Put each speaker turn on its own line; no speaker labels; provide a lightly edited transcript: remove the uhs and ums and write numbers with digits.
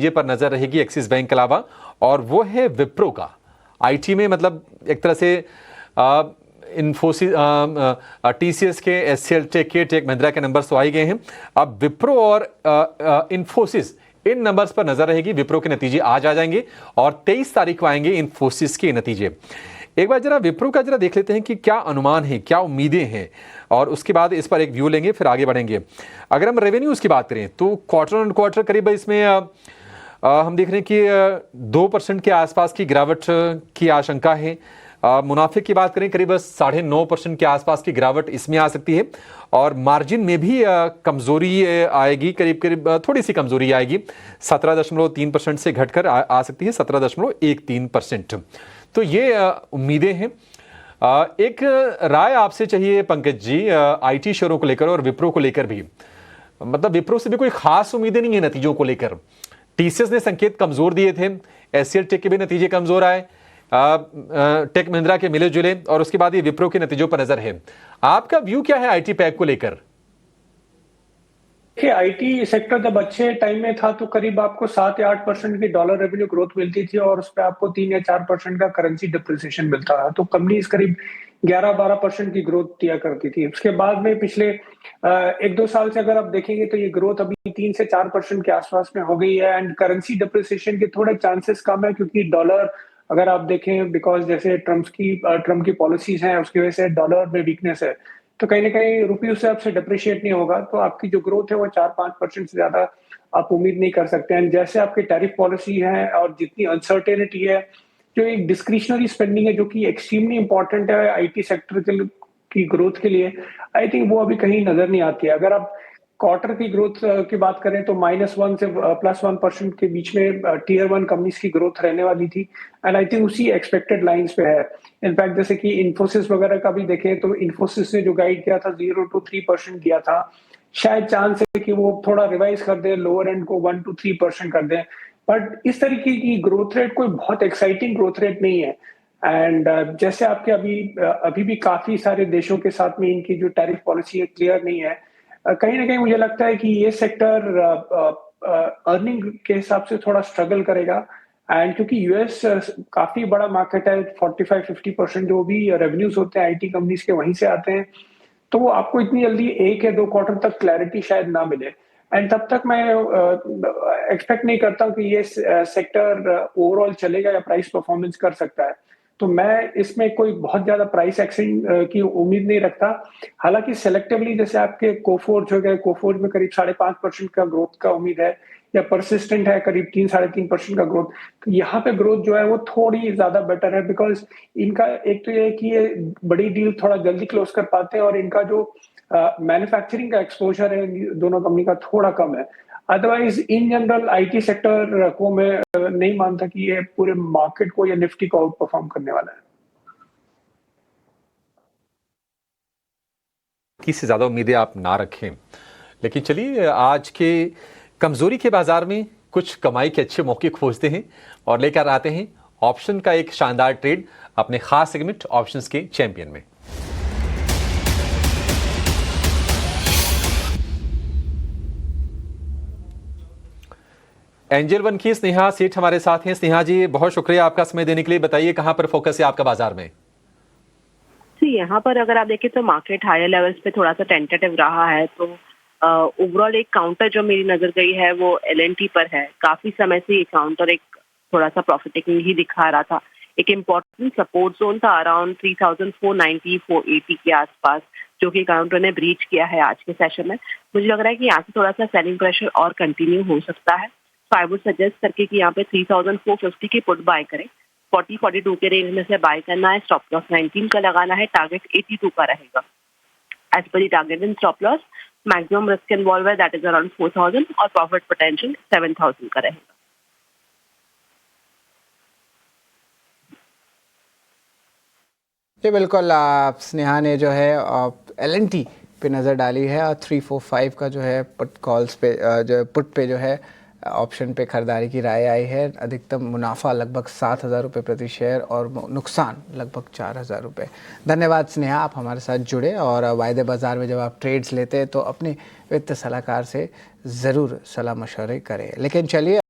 नतीजे पर नजर रहेगी एक्सिस बैंक के अलावा, और वो है विप्रो का। आईटी में मतलब एक तरह से इन्फोसिस, टीसीएस के, एचसीएल टेक के, टेक महिंद्रा के नंबर्स तो आ ही गए हैं। अब विप्रो और इन्फोसिस, इन नंबर्स पर नजर रहेगी। विप्रो के नतीजे आज आ जाएंगे और 23 तारीख को आएंगे इन्फोसिस के नतीजे। एक बार जरा विप्रो का जरा देख लेते हैं कि क्या अनुमान है, क्या उम्मीदें हैं, और उसके बाद इस पर एक व्यू लेंगे, फिर आगे बढ़ेंगे। अगर हम रेवेन्यूज की बात करें तो क्वार्टर ऑन क्वार्टर करीब इसमें हम देख रहे हैं कि 2% के आसपास की गिरावट की आशंका है। मुनाफे की बात करें करीब 9.5% के आसपास की गिरावट इसमें आ सकती है, और मार्जिन में भी कमजोरी आएगी, करीब करीब थोड़ी सी कमजोरी आएगी। 17.3% से घटकर आ सकती है 17.13%। तो ये उम्मीदें हैं। एक राय आपसे चाहिए पंकज जी, आईटी शेयरों को लेकर और विप्रो को लेकर भी। मतलब विप्रो से भी कोई खास उम्मीदें नहीं है नतीजों को लेकर। टीसीएस ने संकेत कमजोर दिए थे, एचसीएल टेक के भी नतीजे कमजोर आए, टेक महिंद्रा के मिले जुले, और उसके बाद ये विप्रो के नतीजों पर नजर है। आपका व्यू क्या है आईटी पैक को लेकर?
देखिए, आईटी सेक्टर जब अच्छे टाइम में था तो करीब आपको 7 या 8% की डॉलर रेवेन्यू ग्रोथ मिलती थी, और उस पर आपको 3 या 4% का करेंसी डिप्रिसिएशन मिलता था। तो कंपनीज करीब 11-12% की ग्रोथ दिया करती थी। उसके बाद में पिछले 1-2 साल से अगर आप देखेंगे तो ये ग्रोथ अभी 3 से 4% के आसपास में हो गई है, एंड करेंसी डिप्रिसिएशन के थोड़े चांसेस कम है, क्योंकि डॉलर अगर आप देखें, बिकॉज जैसे ट्रम्प की पॉलिसीज हैं, उसकी वजह से डॉलर में वीकनेस है, तो कहीं ना कहीं रुपये उससे आपसे डिप्रिशिएट नहीं होगा, तो आपकी जो ग्रोथ है वो 4-5% से ज्यादा आप उम्मीद नहीं कर सकते हैं। जैसे आपकी टैरिफ पॉलिसी है और जितनी अनसर्टेनिटी है, जो एक डिस्क्रिशनरी स्पेंडिंग है जो कि एक्सट्रीमली इंपॉर्टेंट है आईटी सेक्टर की ग्रोथ के लिए, आई थिंक वो अभी कहीं नजर नहीं आती है। अगर आप क्वार्टर की ग्रोथ की बात करें तो -1 से +1% के बीच में टीयर 1 कंपनीज की ग्रोथ रहने वाली थी, एंड आई थिंक उसी एक्सपेक्टेड लाइंस पे है। इनफैक्ट जैसे कि इन्फोसिस वगैरह का भी देखें तो इन्फोसिस ने जो गाइड किया था 0-3% किया था, शायद चांस है कि वो थोड़ा रिवाइज कर दे, लोअर एंड को 1-3% कर दे, बट इस तरीके की ग्रोथ रेट कोई बहुत एक्साइटिंग ग्रोथ रेट नहीं है। एंड जैसे आपके अभी भी काफी सारे देशों के साथ में इनकी जो टैरिफ पॉलिसी है क्लियर नहीं है, कहीं ना कहीं मुझे लगता है कि ये सेक्टर अर्निंग के हिसाब से थोड़ा स्ट्रगल करेगा। एंड क्योंकि यूएस काफी बड़ा मार्केट है, 45-50% जो भी रेवेन्यूज होते हैं आईटी कंपनीज के वहीं से आते हैं, तो वो आपको इतनी जल्दी 1 या 2 क्वार्टर तक क्लैरिटी शायद ना मिले, एंड तब तक मैं एक्सपेक्ट नहीं करता हूँ कि ये सेक्टर ओवरऑल चलेगा या प्राइस परफॉर्मेंस कर सकता है। तो मैं इसमें कोई बहुत ज्यादा प्राइस एक्शन की उम्मीद नहीं रखता। हालांकि सेलेक्टिवली जैसे आपके कोफोर्ज हो गए, कोफोर्ज में करीब 5.5% का ग्रोथ का उम्मीद है, या परसिस्टेंट है करीब 3-3.5% का ग्रोथ, तो यहाँ पे ग्रोथ जो है वो थोड़ी ज्यादा बेटर है, बिकॉज इनका एक तो ये है कि ये बड़ी डील थोड़ा जल्दी क्लोज कर पाते हैं, और इनका जो मैन्युफैक्चरिंग का एक्सपोजर है दोनों कंपनी का थोड़ा कम है। Otherwise in general IT sector को मैं नहीं मानता कि ये पूरे मार्केट को या निफ्टी को आउट परफॉर्म करने वाला है।
से ज्यादा उम्मीदें आप ना रखें, लेकिन चलिए आज के कमजोरी के बाजार में कुछ कमाई के अच्छे मौके खोजते हैं और लेकर आते हैं ऑप्शन का एक शानदार ट्रेड अपने खास सेगमेंट ऑप्शंस के चैंपियन में। एंजल वन की स्नेहा सेठ हमारे साथ हैं। स्नेहा जी, बहुत शुक्रिया आपका समय देने के लिए। बताइए कहां पर फोकस है आपका बाजार में?
यहाँ पर अगर आप देखें तो मार्केट हायर लेवल्स पे थोड़ा सा टेंटेटिव रहा है, तो ओवरऑल एक काउंटर जो मेरी नजर गई है वो एलएनटी पर है। काफी समय से ये काउंटर एक थोड़ा सा प्रॉफिट टेकिंग ही दिखा रहा था। एक इम्पोर्टेंट सपोर्ट जोन था अराउंड 3,490-480 के आसपास, जो कि काउंटर ने ब्रीच किया है आज के सेशन में। मुझे लग रहा है कि यहाँ से थोड़ा सा सेलिंग प्रेशर और कंटिन्यू हो सकता है, तो आई वुड सजेस्ट करके कि यहाँ पे 3,450 की पुट बाय करें। 40-42 के रेंज में से बाय करना है, स्टॉप लॉस 19 का लगाना है, टारगेट 82 का रहेगा। As per the target in stop loss maximum risk involve है, दैट इज अराउंड 4,000, और प्रॉफिट पोटेंशियल 7,000 का रहेगा।
जी बिल्कुल, स्नेहा ने जो है एलएनटी पे नज़र डाली है, और 345 का जो है पुट कॉल्स पे जो पुट पे जो है ऑप्शन पे खरीदारी की राय आई है। अधिकतम मुनाफा लगभग 7,000 रुपये प्रति शेयर और नुकसान लगभग 4,000 रुपये। धन्यवाद स्नेहा, आप हमारे साथ जुड़े, और वायदे बाज़ार में जब आप ट्रेड्स लेते हैं तो अपने वित्त सलाहकार से ज़रूर सलाह मशवरे करें। लेकिन चलिए